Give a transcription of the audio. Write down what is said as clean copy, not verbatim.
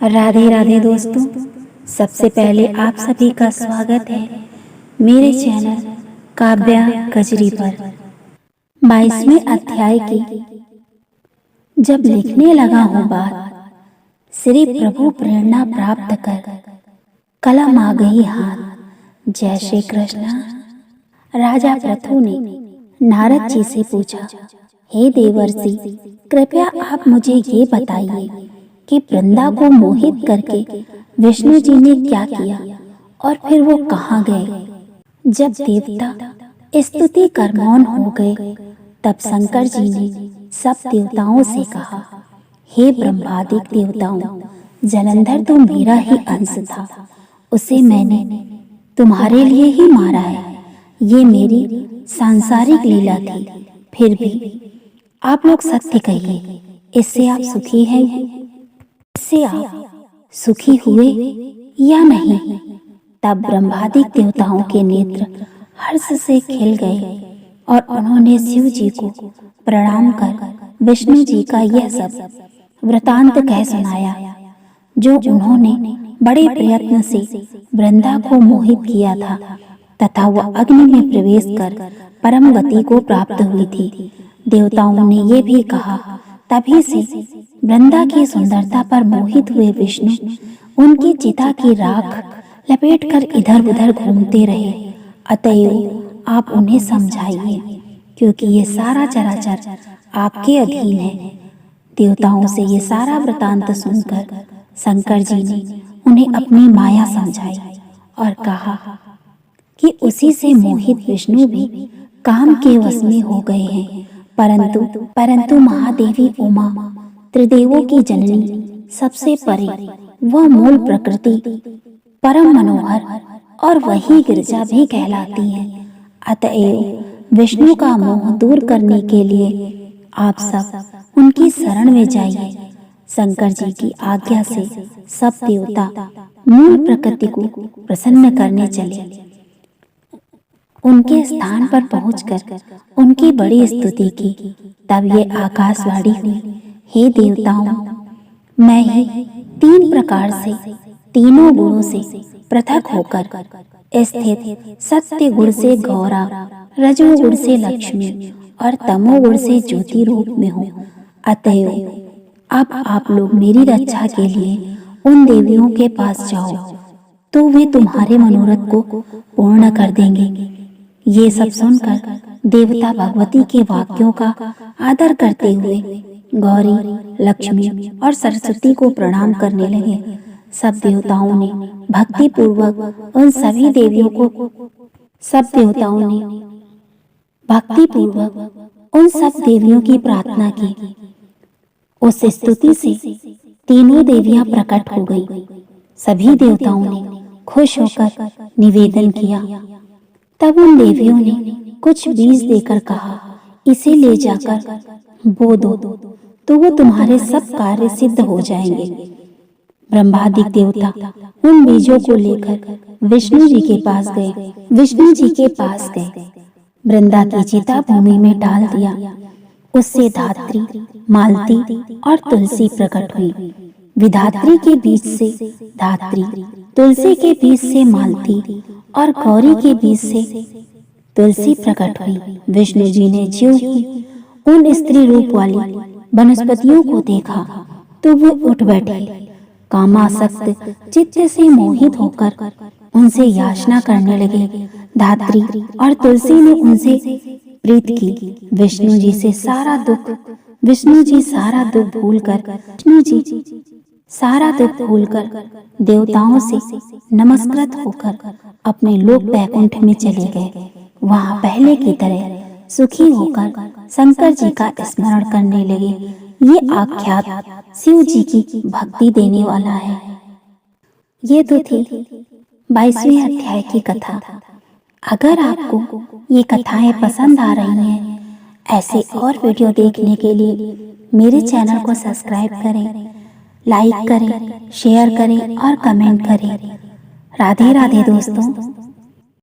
राधे राधे दोस्तों। सबसे पहले आप सभी का स्वागत है मेरे चैनल काव्या कजरी पर। 22वें अध्याय की जब लिखने लगा हूँ बात, श्री प्रभु प्रेरणा प्राप्त कर कलम आ गई हाथ। जय श्री कृष्ण। राजा पृथु ने नारद जी से पूछा, हे देवर्षि, कृपया आप मुझे ये बताइए कि वृंदा को मोहित करके विष्णु जी ने क्या किया और फिर वो कहाँ गए। जब देवता स्तुति कर मौन हो गए, तब शंकर जी ने सब देवताओं से कहा, हे ब्रह्मादिक देवताओं, जलंधर तो मेरा ही अंश था, उसे मैंने तुम्हारे लिए ही मारा है। ये मेरी सांसारिक लीला थी। फिर भी आप लोग सत्य कहिए, इससे आप सुखी हैं? इससे आप सुखी हुए या नहीं? तब ब्रह्मादिक देवताओं के नेत्र हर्ष से खिल गए और उन्होंने शिव जी को प्रणाम कर विष्णु जी का यह सब वृतांत कह सुनाया, जो उन्होंने बड़े प्रयत्न से वृंदा को मोहित किया था तथा वह अग्नि में प्रवेश कर परम गति को प्राप्त हुई थी। देवताओं ने ये भी कहा, तभी से वृंदा की सुंदरता पर मोहित हुए विष्णु उनकी चिता की राख लपेटकर इधर उधर घूमते रहे। अतएव आप उन्हें समझाइए, क्योंकि ये सारा चराचर आपके अधीन है। देवताओं से ये सारा वृतांत सुनकर शंकर जी ने उन्हें अपनी माया समझाई और कहा कि उसी से मोहित विष्णु भी काम के वश में हो गए हैं। परंतु महादेवी उमा, त्रिदेवों की जननी, सबसे परे, वह मूल प्रकृति, परम मनोहर और वही गिरजा भी कहलाती है। अतएव विष्णु का मोह दूर करने के लिए आप सब उनकी शरण में जाइए। शंकर जी की आज्ञा से सब देवता मूल प्रकृति को प्रसन्न करने चले। उनके स्थान पर पहुंचकर उनकी बड़ी स्तुति की। तब ये आकाशवाणी हुई, हे देवताओं, मैं ही 3 प्रकार से, तीनों गुणों से पृथक होकर स्थित सत्य गुण से गौरा, रजोगुण से लक्ष्मी और तमोगुण से ज्योति रूप में हूँ। अतएव अब आप लोग मेरी रक्षा के लिए उन देवियों के पास जाओ, तो वे तुम्हारे मनोरथ को पूर्ण कर देंगे। ये सब सुनकर देवता भगवती के वाक्यों का आदर करते हुए गौरी, लक्ष्मी और सरस्वती को प्रणाम करने लगे। सब देवताओं ने भक्ति पूर्वक उन सभी देवियों की प्रार्थना की। उस स्तुति से तीनों देवियां प्रकट हो गईं। सभी देवताओं ने खुश होकर निवेदन किया। तब उन देवियों ने कुछ बीज देकर कहा, इसे ले जाकर बो दो, तो वो तुम्हारे सब कार्य सिद्ध हो जाएंगे। ब्रह्मादिक देवता उन बीजों को लेकर विष्णु जी के पास गए। वृंदा की चिता भूमि में डाल दिया। उससे धात्री, मालती और तुलसी प्रकट हुई। विधात्री के बीच से धात्री, तुलसी के बीच से मालती और गौरी के बीच से तुलसी प्रकट हुई। विष्णु जी ने ज्यों ही उन स्त्री रूप वाली वनस्पतियों को देखा, तो वो उठ बैठे। कामासक्त चित्त से मोहित होकर उनसे याचना करने लगे। धात्री और तुलसी ने उनसे प्रीत की। विष्णु जी सारा दुख भूलकर देवताओं से नमस्कृत होकर अपने लोक वैकुंठ में चले गए। वहां पहले की तरह सुखी होकर शंकर जी का स्मरण करने लगे। ये आख्यात शिव जी की भक्ति देने वाला है। ये तो थी 22वें अध्याय की कथा। अगर आपको ये कथाएं पसंद आ रही हैं, ऐसे और वीडियो देखने के लिए मेरे चैनल को सब्सक्राइब करें, लाइक करें, शेयर करें और कमेंट करें। राधे राधे दोस्तों।